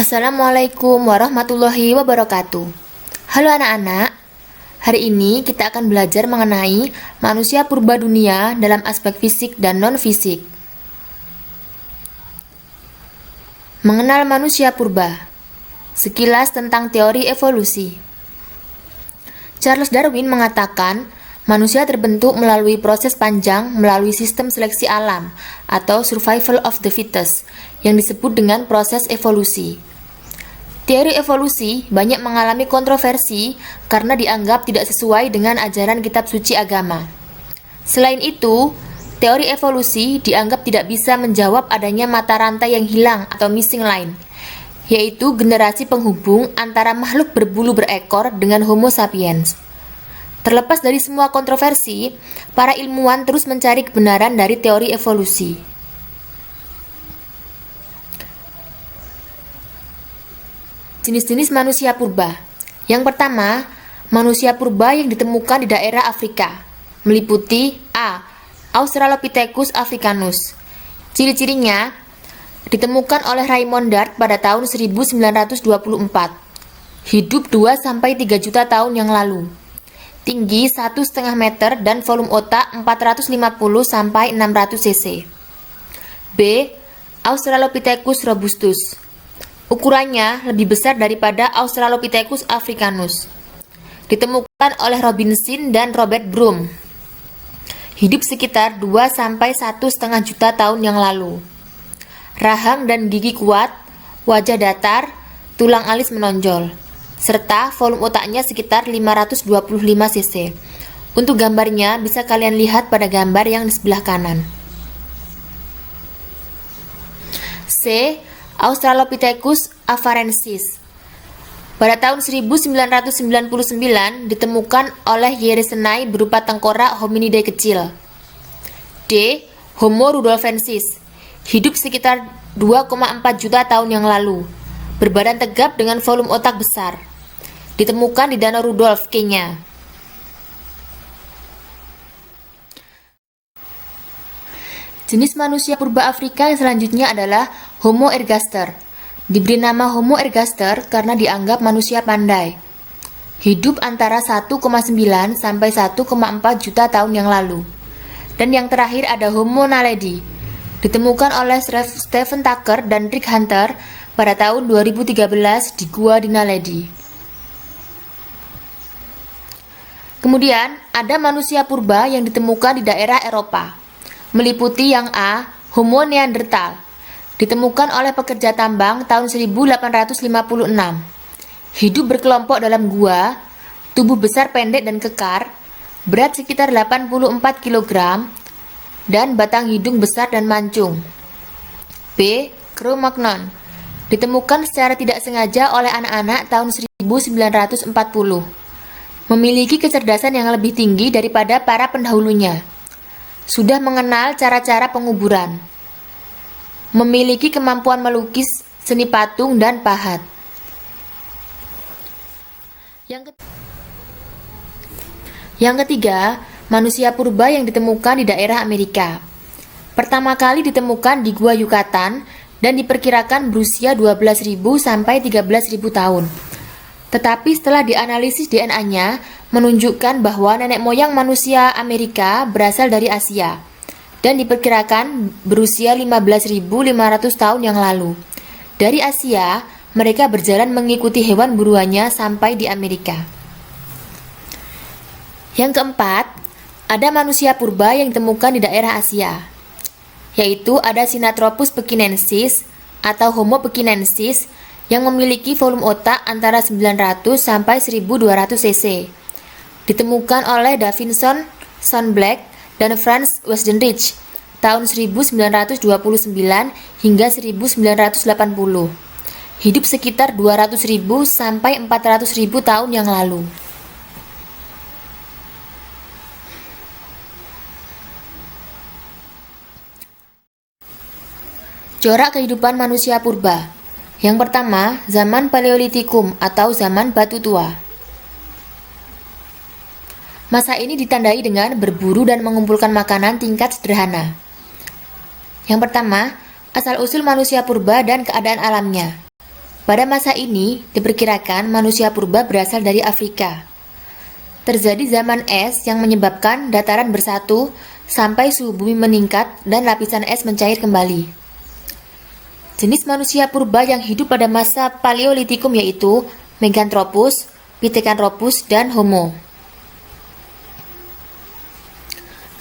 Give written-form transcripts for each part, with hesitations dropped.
Assalamualaikum warahmatullahi wabarakatuh. Halo anak-anak, hari ini kita akan belajar mengenai manusia purba dunia dalam aspek fisik dan non-fisik. Mengenal manusia purba. Sekilas tentang teori evolusi. Charles Darwin mengatakan, manusia terbentuk melalui proses panjang melalui sistem seleksi alam atau survival of the fittest yang disebut dengan proses evolusi. Teori evolusi banyak mengalami kontroversi karena dianggap tidak sesuai dengan ajaran kitab suci agama. Selain itu, teori evolusi dianggap tidak bisa menjawab adanya mata rantai yang hilang atau missing line, yaitu generasi penghubung antara makhluk berbulu berekor dengan Homo sapiens. Terlepas dari semua kontroversi, para ilmuwan terus mencari kebenaran dari teori evolusi. Jenis-jenis manusia purba. Yang pertama, manusia purba yang ditemukan di daerah Afrika, meliputi A. Australopithecus africanus. Ciri-cirinya ditemukan oleh Raymond Dart pada tahun 1924. Hidup 2-3 juta tahun yang lalu. Tinggi 1,5 meter dan volume otak 450-600 cc. B. Australopithecus robustus. Ukurannya lebih besar daripada Australopithecus africanus. Ditemukan oleh Robinson dan Robert Broom. Hidup sekitar 2-1,5 juta tahun yang lalu. Rahang dan gigi kuat, wajah datar, tulang alis menonjol, serta volume otaknya sekitar 525 cc. Untuk gambarnya bisa kalian lihat pada gambar yang di sebelah kanan. C. Australopithecus afarensis. Pada tahun 1999 ditemukan oleh Yersinai berupa tengkorak hominidae kecil. D. Homo rudolfensis. Hidup sekitar 2,4 juta tahun yang lalu. Berbadan tegap dengan volume otak besar. Ditemukan di Danau Rudolf, Kenya. Jenis manusia purba Afrika yang selanjutnya adalah Homo ergaster. Diberi nama Homo ergaster karena dianggap manusia pandai. Hidup antara 1,9 sampai 1,4 juta tahun yang lalu. Dan yang terakhir ada Homo naledi. Ditemukan oleh Stephen Tucker dan Rick Hunter pada tahun 2013 di Gua di Naledi. Kemudian ada manusia purba yang ditemukan di daerah Eropa. Meliputi yang A. Homo neanderthal. Ditemukan oleh pekerja tambang tahun 1856. Hidup berkelompok dalam gua, tubuh besar pendek dan kekar, berat sekitar 84 kg, dan batang hidung besar dan mancung. B. Cro-Magnon. Ditemukan secara tidak sengaja oleh anak-anak tahun 1940. Memiliki kecerdasan yang lebih tinggi daripada para pendahulunya. Sudah mengenal cara-cara penguburan. Memiliki kemampuan melukis, seni patung, dan pahat. Yang ketiga, manusia purba yang ditemukan di daerah Amerika. Pertama kali ditemukan di Gua Yucatan dan diperkirakan berusia 12.000 sampai 13.000 tahun. Tetapi setelah dianalisis DNA-nya, menunjukkan bahwa nenek moyang manusia Amerika berasal dari Asia dan diperkirakan berusia 15.500 tahun yang lalu. Dari Asia, mereka berjalan mengikuti hewan buruannya sampai di Amerika. Yang keempat, ada manusia purba yang ditemukan di daerah Asia, yaitu ada Sinanthropus pekinensis atau Homo pekinensis yang memiliki volume otak antara 900 sampai 1200 cc. Ditemukan oleh Davinson, Son Black, dan Franz Westenrich tahun 1929 hingga 1980. Hidup sekitar 200.000 sampai 400.000 tahun yang lalu. Corak kehidupan manusia purba. Yang pertama, zaman Paleolitikum atau zaman batu tua. Masa ini ditandai dengan berburu dan mengumpulkan makanan tingkat sederhana. Yang pertama, asal-usul manusia purba dan keadaan alamnya. Pada masa ini, diperkirakan manusia purba berasal dari Afrika. Terjadi zaman es yang menyebabkan dataran bersatu sampai suhu bumi meningkat dan lapisan es mencair kembali. Jenis manusia purba yang hidup pada masa Paleolitikum yaitu Meganthropus, Pithecanthropus, dan Homo.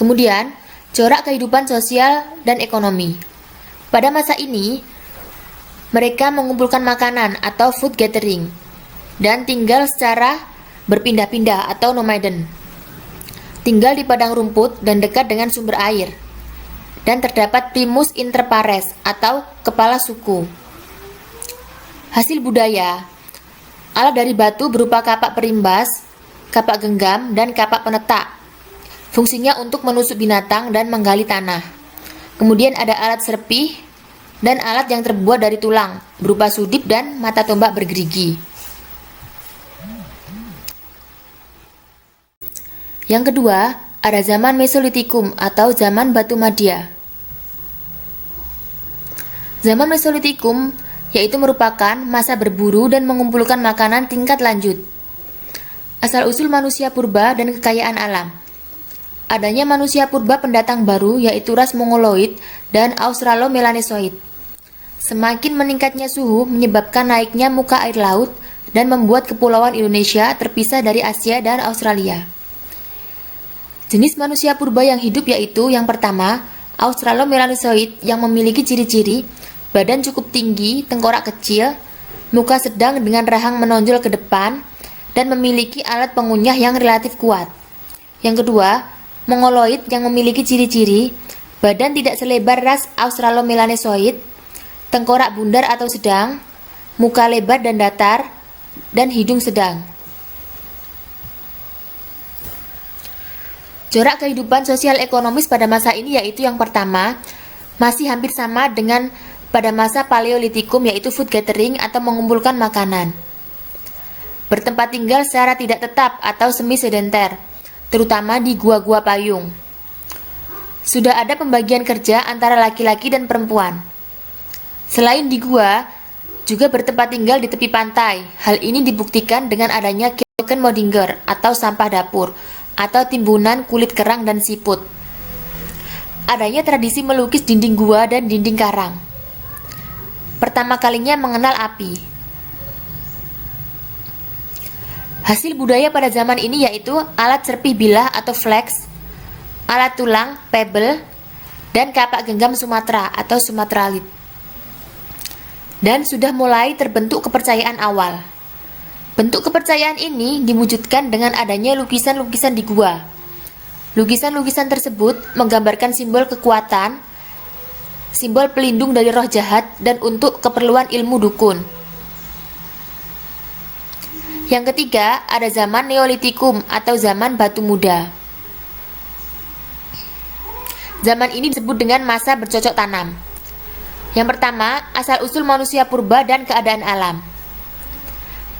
Kemudian, corak kehidupan sosial dan ekonomi. Pada masa ini, mereka mengumpulkan makanan atau food gathering dan tinggal secara berpindah-pindah atau nomaden. Tinggal di padang rumput dan dekat dengan sumber air. Dan terdapat primus inter pares atau kepala suku. Hasil budaya. Alat dari batu berupa kapak perimbas, kapak genggam, dan kapak penetak. Fungsinya untuk menusuk binatang dan menggali tanah. Kemudian ada alat serpih dan alat yang terbuat dari tulang, berupa sudip dan mata tombak bergerigi. Yang kedua, ada zaman Mesolitikum atau zaman Batu Madya. Zaman Mesolitikum yaitu merupakan masa berburu dan mengumpulkan makanan tingkat lanjut. Asal-usul manusia purba dan kekayaan alam. Adanya manusia purba pendatang baru yaitu ras Mongoloid dan Australo-Melanesoid. Semakin meningkatnya suhu menyebabkan naiknya muka air laut dan membuat kepulauan Indonesia terpisah dari Asia dan Australia. Jenis manusia purba yang hidup yaitu yang pertama, Australo-Melanesoid yang memiliki ciri-ciri badan cukup tinggi, tengkorak kecil, muka sedang dengan rahang menonjol ke depan, dan memiliki alat pengunyah yang relatif kuat. Yang kedua, Mongoloid yang memiliki ciri-ciri badan tidak selebar ras Australo-Melanesoid, tengkorak bundar atau sedang, muka lebar dan datar, dan hidung sedang. Corak kehidupan sosial ekonomis pada masa ini yaitu yang pertama, masih hampir sama dengan pada masa Paleolitikum yaitu food gathering atau mengumpulkan makanan. Bertempat tinggal secara tidak tetap atau semi-sedenter, terutama di gua-gua payung. Sudah ada pembagian kerja antara laki-laki dan perempuan. Selain di gua, juga bertempat tinggal di tepi pantai. Hal ini dibuktikan dengan adanya Keukenmodinger atau sampah dapur, atau timbunan kulit kerang dan siput. Adanya tradisi melukis dinding gua dan dinding karang. Pertama kalinya mengenal api. Hasil budaya pada zaman ini yaitu alat serpih bilah atau flex, alat tulang, pebble, dan kapak genggam Sumatera atau Sumatralit. Dan sudah mulai terbentuk kepercayaan awal. Bentuk kepercayaan ini diwujudkan dengan adanya lukisan-lukisan di gua. Lukisan-lukisan tersebut menggambarkan simbol kekuatan, simbol pelindung dari roh jahat, dan untuk keperluan ilmu dukun. Yang ketiga, ada zaman Neolitikum atau zaman Batu Muda. Zaman ini disebut dengan masa bercocok tanam. Yang pertama, asal-usul manusia purba dan keadaan alam.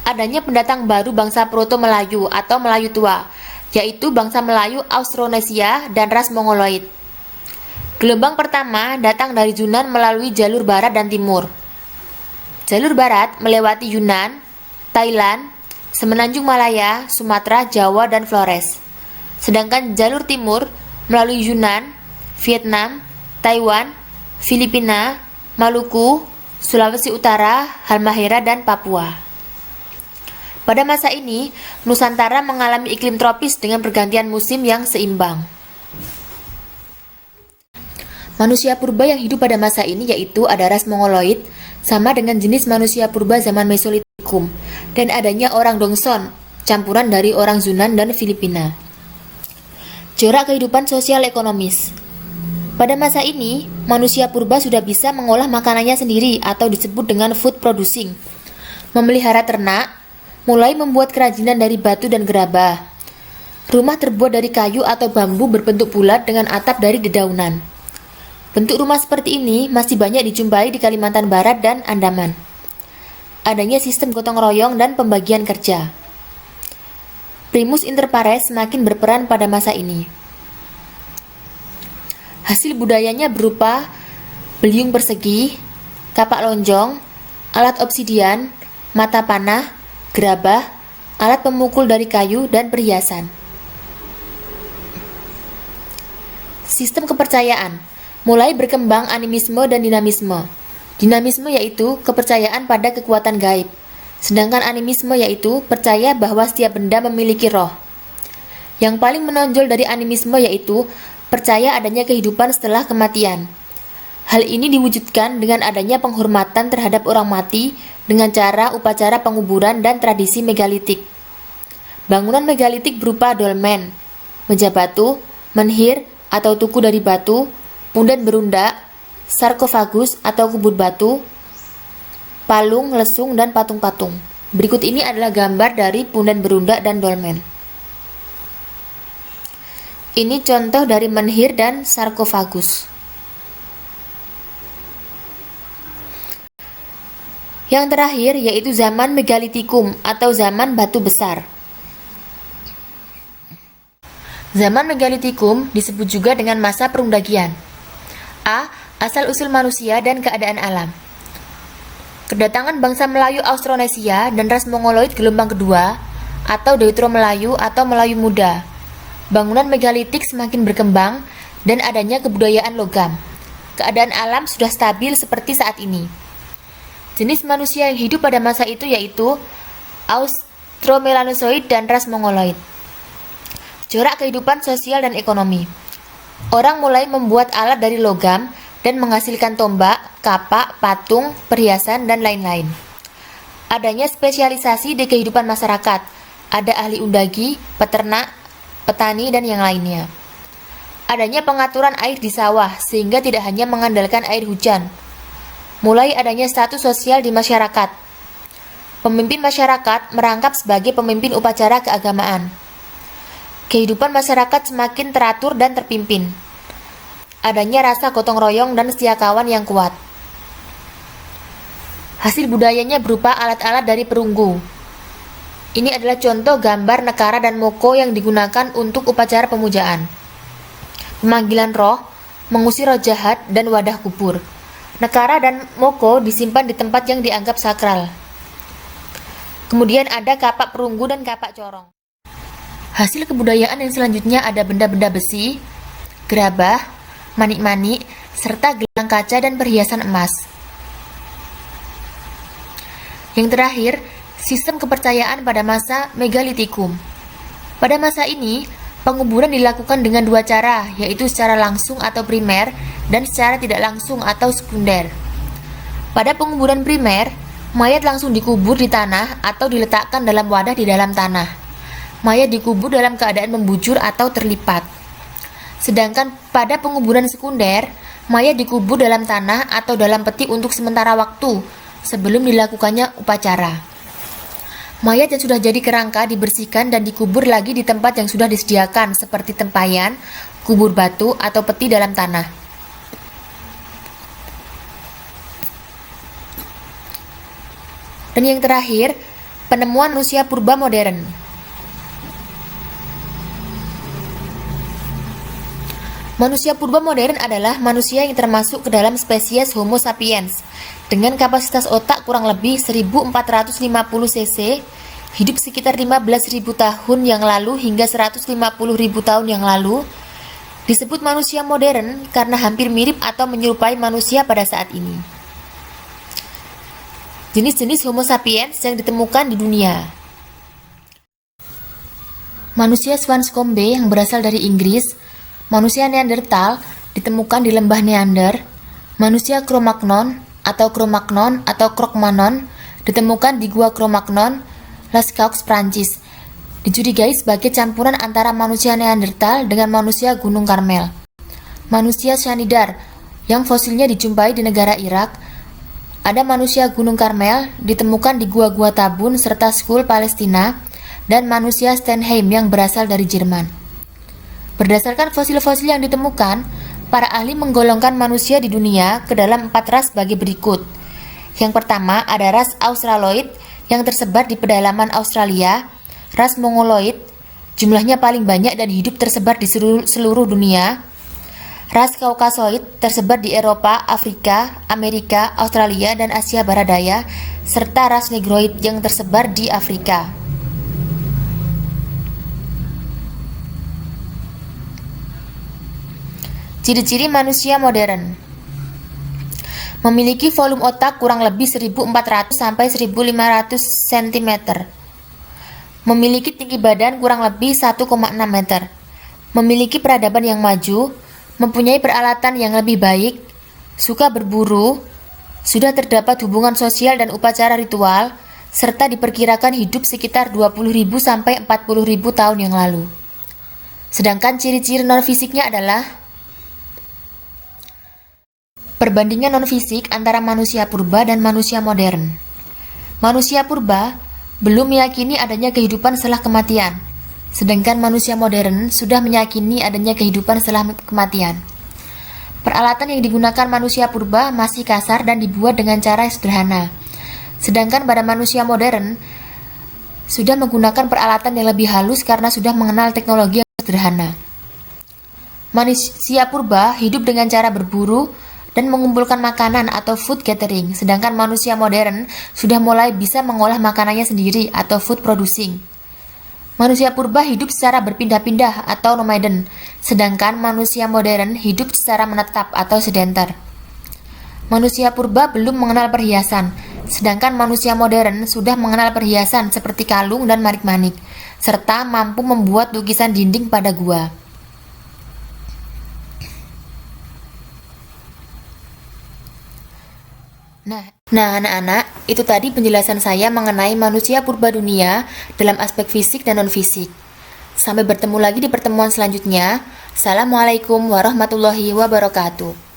Adanya pendatang baru bangsa Proto-Melayu atau Melayu tua, yaitu bangsa Melayu Austronesia dan ras Mongoloid. Gelombang pertama datang dari Yunan melalui jalur barat dan timur. Jalur barat melewati Yunan, Thailand, Semenanjung Malaya, Sumatera, Jawa, dan Flores. Sedangkan jalur timur melalui Yunan, Vietnam, Taiwan, Filipina, Maluku, Sulawesi Utara, Halmahera, dan Papua. Pada masa ini, Nusantara mengalami iklim tropis dengan pergantian musim yang seimbang. Manusia purba yang hidup pada masa ini yaitu ada ras Mongoloid, sama dengan jenis manusia purba zaman Mesolitikum, dan adanya orang Dongson, campuran dari orang Yunan dan Filipina. Corak kehidupan sosial ekonomis. Pada masa ini, manusia purba sudah bisa mengolah makanannya sendiri atau disebut dengan food producing, memelihara ternak, mulai membuat kerajinan dari batu dan gerabah. Rumah terbuat dari kayu atau bambu berbentuk bulat dengan atap dari dedaunan. Bentuk rumah seperti ini masih banyak dijumpai di Kalimantan Barat dan Andaman. Adanya sistem gotong royong dan pembagian kerja. Primus inter pares semakin berperan pada masa ini. Hasil budayanya berupa beliung persegi, kapak lonjong, alat obsidian, mata panah, gerabah, alat pemukul dari kayu, dan perhiasan. Sistem kepercayaan. Mulai berkembang animisme dan dinamisme. Dinamisme yaitu kepercayaan pada kekuatan gaib, sedangkan animisme yaitu percaya bahwa setiap benda memiliki roh. Yang paling menonjol dari animisme yaitu percaya adanya kehidupan setelah kematian. Hal ini diwujudkan dengan adanya penghormatan terhadap orang mati dengan cara upacara penguburan dan tradisi megalitik. Bangunan megalitik berupa dolmen, meja batu, menhir atau tugu dari batu, punden berunda, sarkofagus atau kubur batu, palung, lesung, dan patung-patung. Berikut ini adalah gambar dari punden berunda dan dolmen. Ini contoh dari menhir dan sarkofagus. Yang terakhir yaitu zaman megalitikum atau zaman batu besar. Zaman megalitikum disebut juga dengan masa perungdagian. A. Asal-usul manusia dan keadaan alam. Kedatangan bangsa Melayu Austronesia dan ras Mongoloid gelombang kedua atau Deutero Melayu atau Melayu Muda. Bangunan megalitik semakin berkembang dan adanya kebudayaan logam. Keadaan alam sudah stabil seperti saat ini. Jenis manusia yang hidup pada masa itu yaitu Austromelanozoid dan ras Mongoloid. Corak kehidupan sosial dan ekonomi. Orang mulai membuat alat dari logam dan menghasilkan tombak, kapak, patung, perhiasan, dan lain-lain. Adanya spesialisasi di kehidupan masyarakat. Ada ahli undagi, peternak, petani, dan yang lainnya. Adanya pengaturan air di sawah sehingga tidak hanya mengandalkan air hujan. Mulai adanya status sosial di masyarakat. Pemimpin masyarakat merangkap sebagai pemimpin upacara keagamaan. Kehidupan masyarakat semakin teratur dan terpimpin. Adanya rasa gotong royong dan setia kawan yang kuat. Hasil budayanya berupa alat-alat dari perunggu. Ini adalah contoh gambar nekara dan moko yang digunakan untuk upacara pemujaan. Pemanggilan roh, mengusir roh jahat, dan wadah kubur. Nekara dan moko disimpan di tempat yang dianggap sakral. Kemudian ada kapak perunggu dan kapak corong. Hasil kebudayaan yang selanjutnya ada benda-benda besi, gerabah, manik-manik, serta gelang kaca dan perhiasan emas. Yang terakhir, sistem kepercayaan pada masa megalitikum. Pada masa ini, penguburan dilakukan dengan dua cara, yaitu secara langsung atau primer dan secara tidak langsung atau sekunder. Pada penguburan primer, mayat langsung dikubur di tanah atau diletakkan dalam wadah di dalam tanah. Mayat dikubur dalam keadaan membujur atau terlipat. Sedangkan pada penguburan sekunder, mayat dikubur dalam tanah atau dalam peti untuk sementara waktu sebelum dilakukannya upacara. Mayat yang sudah jadi kerangka dibersihkan dan dikubur lagi di tempat yang sudah disediakan seperti tempayan, kubur batu, atau peti dalam tanah. Dan yang terakhir, penemuan manusia purba modern. Manusia purba modern adalah manusia yang termasuk ke dalam spesies Homo sapiens dengan kapasitas otak kurang lebih 1450 cc, hidup sekitar 15.000 tahun yang lalu hingga 150.000 tahun yang lalu. Disebut manusia modern karena hampir mirip atau menyerupai manusia pada saat ini. Jenis-jenis Homo sapiens yang ditemukan di dunia. Manusia Swanscombe yang berasal dari Inggris. Manusia Neanderthal ditemukan di lembah Neander. Manusia Cro-Magnon atau Krokmanon ditemukan di Gua Cro-Magnon, Lascaux, Prancis. Dicurigai sebagai campuran antara manusia Neanderthal dengan manusia Gunung Karmel. Manusia Cyanidar yang fosilnya dijumpai di negara Irak. Ada manusia Gunung Karmel ditemukan di gua-gua Tabun serta Skul, Palestina, dan manusia Stenheim yang berasal dari Jerman. Berdasarkan fosil-fosil yang ditemukan, para ahli menggolongkan manusia di dunia ke dalam 4 ras sebagai berikut. Yang pertama ada ras Australoid yang tersebar di pedalaman Australia, ras Mongoloid, jumlahnya paling banyak dan hidup tersebar di seluruh dunia, Ras Kaukasoid tersebar di Eropa, Afrika, Amerika, Australia, dan Asia Barat Daya, serta ras Negroid yang tersebar di Afrika. Ciri-ciri manusia modern: memiliki volume otak kurang lebih 1400 sampai 1500 cm. Memiliki tinggi badan kurang lebih 1,6 meter. Memiliki peradaban yang maju, mempunyai peralatan yang lebih baik, suka berburu, sudah terdapat hubungan sosial dan upacara ritual, serta diperkirakan hidup sekitar 20.000 sampai 40.000 tahun yang lalu. Sedangkan ciri-ciri non-fisiknya adalah perbandingan non-fisik antara manusia purba dan manusia modern. Manusia purba belum meyakini adanya kehidupan setelah kematian, sedangkan manusia modern sudah meyakini adanya kehidupan setelah kematian. Peralatan yang digunakan manusia purba masih kasar dan dibuat dengan cara sederhana, sedangkan pada manusia modern sudah menggunakan peralatan yang lebih halus karena sudah mengenal teknologi yang sederhana. Manusia purba hidup dengan cara berburu dan mengumpulkan makanan atau food gathering, sedangkan manusia modern sudah mulai bisa mengolah makanannya sendiri atau food producing. Manusia purba hidup secara berpindah-pindah atau nomaden, sedangkan manusia modern hidup secara menetap atau sedentar. Manusia purba belum mengenal perhiasan, sedangkan manusia modern sudah mengenal perhiasan seperti kalung dan manik-manik, serta mampu membuat lukisan dinding pada gua. Nah, anak-anak, itu tadi penjelasan saya mengenai manusia purba dunia dalam aspek fisik dan non-fisik. Sampai bertemu lagi di pertemuan selanjutnya. Assalamualaikum warahmatullahi wabarakatuh.